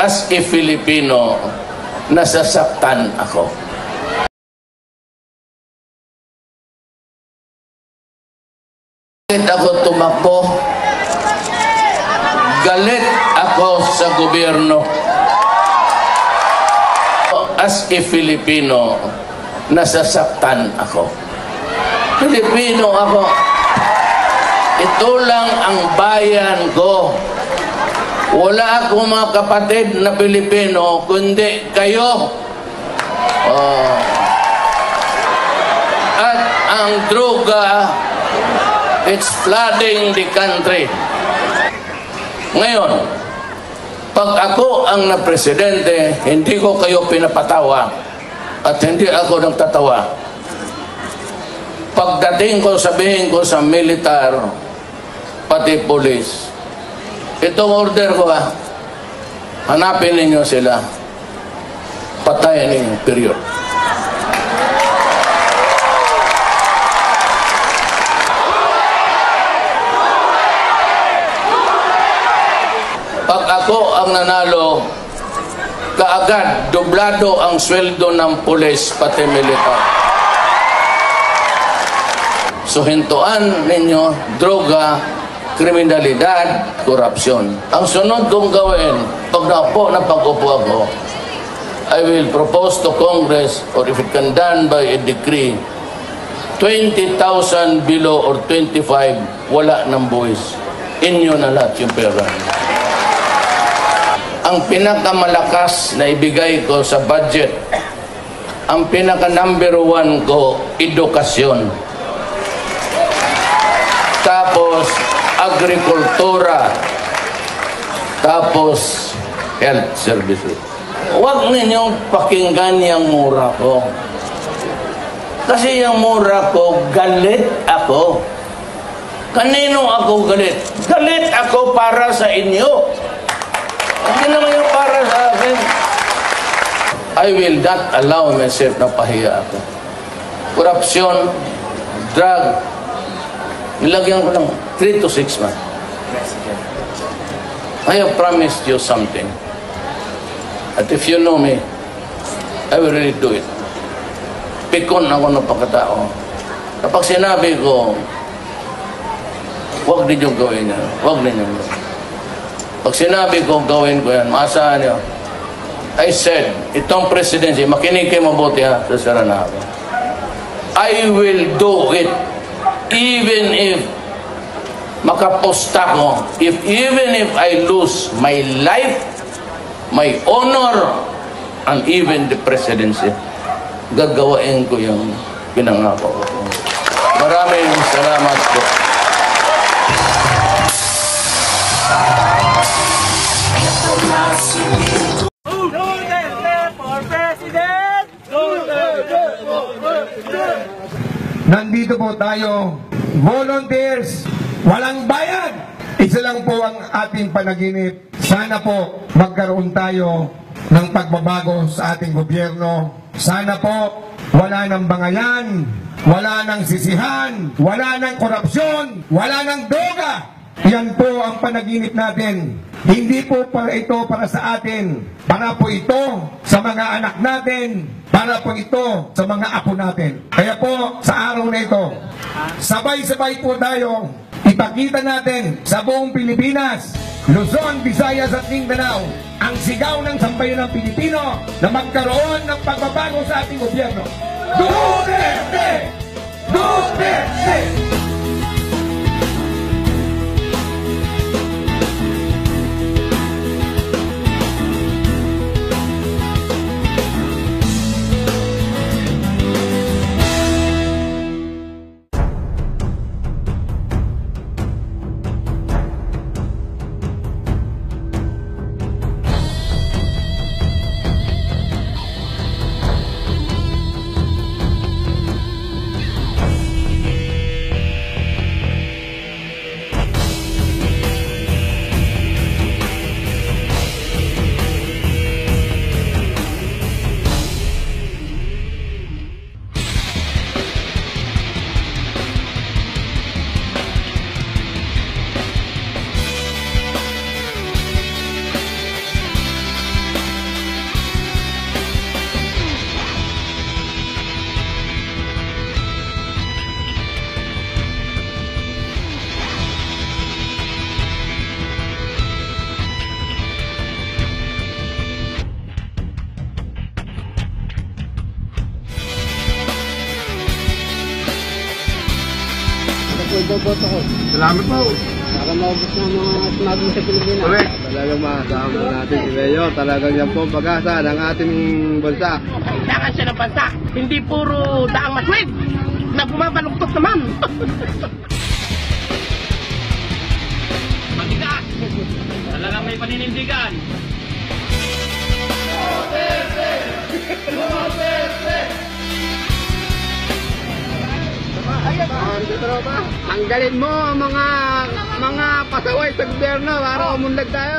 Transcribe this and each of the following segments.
As a Filipino, nasasaktan ako. Galit ako tumakbo. Galit ako sa gobyerno. As a Filipino, nasasaktan ako. Filipino ako. Ito lang ang bayan ko. Wala akong mga kapatid na Pilipino, kundi kayo. At ang droga, it's flooding the country. Ngayon, pag ako ang na-presidente, hindi ko kayo pinapatawa at hindi ako nagtatawa. Pagdating ko, sabihin ko sa militar, pati polis, itong order ko hanapin ninyo sila, patayin ninyo, period. Pag ako ang nanalo, kaagad, doblado ang sweldo ng pulis, pati militar. So, hintuan ninyo, droga, kriminalidad, korupsyon. Ang sunod kong gawin, pag pag-upo ako, I will propose to Congress, or if it can done by a decree, 20,000 below or 25, wala ng buwis. Inyo na lahat yung pera. Ang pinakamalakas na ibigay ko sa budget, ang pinaka-number 1 ko, edukasyon. Tapos, agrikultura. Tapos, health services. Huwag ninyong pakinggan yung mura ko. Kasi yung mura ko, galit ako. Kanino ako galit? Galit ako para sa inyo. Hindi naman yung para sa akin. I will not allow myself na pahiya ako. Korupsyon, drug, nilagyan ko lang 3 to 6 months. I have promised you something. At if you know me, I will really do it. Pikon ako ng pagkatao. Kapag sinabi ko, huwag ninyong gawin yan. Huwag ninyong gawin. Pag sinabi ko, gawin ko yan, maasahan niyo. I said, itong presidency, makinig kayo mabuti ha, sa Saranaba. I will do it. Even if makaposta ko, even if I lose my life, my honor, and even the presidency, gagawain ko yung pinangako ko. Maraming salamat po. Nandito po tayo, volunteers, walang bayad. Isa lang po ang ating panaginip. Sana po magkaroon tayo ng pagbabago sa ating gobyerno. Sana po wala ng bangayan, wala ng sisihan, wala ng korupsyon, wala ng droga. Yan po ang panaginip natin. Hindi po para ito para sa atin. Para po ito sa mga anak natin. Para po ito sa mga apo natin. Kaya po sa araw na ito, sabay-sabay po tayo ipakita natin sa buong Pilipinas, Luzon, Visayas at Mindanao ang sigaw ng sambayan ng Pilipino na magkaroon ng pagbabago sa ating gobyerno. Duterte! Duterte! po, iboboto ko. Salamat po. Para maubos na mga smugglers sa Pilipinas. Correct. Talagang makasama natin si Mayor. Talagang yan po ang pag-asa ng ating bansa. Kailangan siya ng bansa, hindi puro daang matwid na bumabaluktot naman. Matigas! Talagang may paninindigan. Tanggalin mo ang mga pasaway sa gobyerno para umunlad tayo.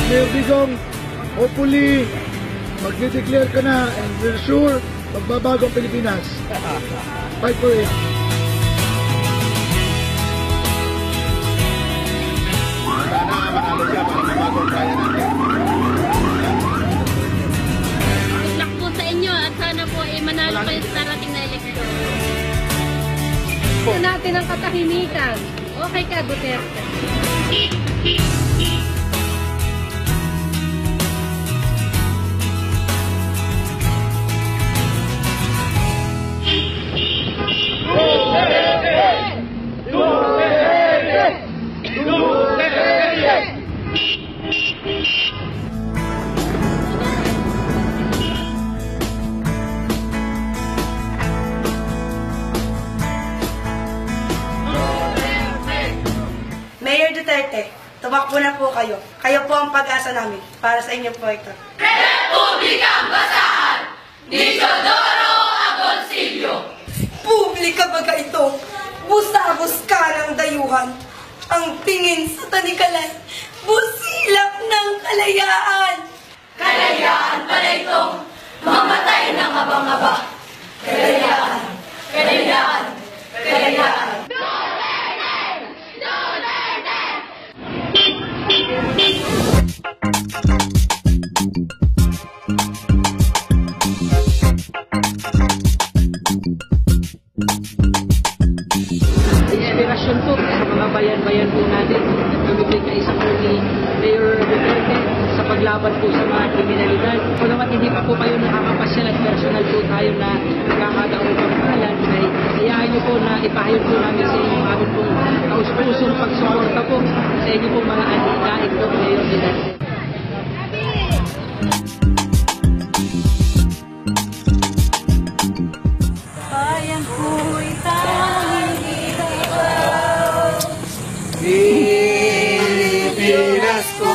Mayor Digong, hopefully, magde-declare ka na and we're sure magbabago ang Pilipinas. Fight for it. Good luck po sa inyo at sana po ay manalo kayo sa darating na eleksyon. Gusto natin ang katahimikan. Okay ka, Duterte. Mayor Duterte, tumakbo na po kayo. Kayo po ang pag-asa namin. Para sa inyo po ito. Republikang Basahan ni Teodoro Agoncillo. Publika baga ito. Busabos ka ng dayuhan. Ang tingin sa tanikalan. Busilak ng kalayaan. Kalayaan pala itong mamatay ng abang-aba. Kalayaan, kalayaan, kalayaan. Inspirasyon po sa mga bayan-bayan po natin at tumigil ka isa po ni Mayor Duterte sa paglaban po sa mga kriminalidad. Kung naman hindi pa po kayo nakakapasyal at personal po tayo na nakakataon ng pangalan, ay hayaan niyo po na ipahayag po namin sa inyo ang aming pong kaus-pusong pagsuporta po sa inyo pong mga anikain po, Mayor Duterte. Bayan ko'y tanging Pilipinas ko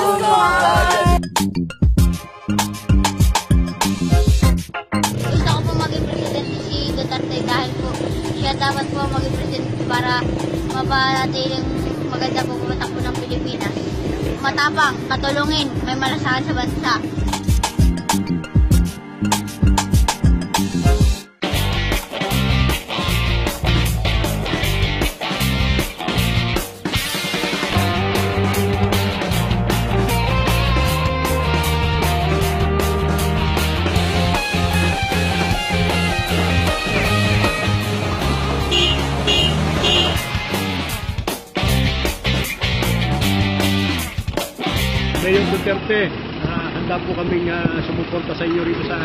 Gusto ko po maging presidente si Duterte dahil po siya dapat po maging presidente para mapanatiling maganda po pumatakbo ng Pilipinas. Matapang, matulungin, may malasahan sa bansa. Mayor Duterte, handa po kaming sumuporta sa inyo rito sa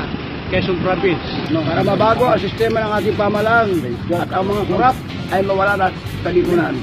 Quezon Province. para mabago ang sistema ng ating pamahalaan at ang mga kurap ay mawala na sa lipunan.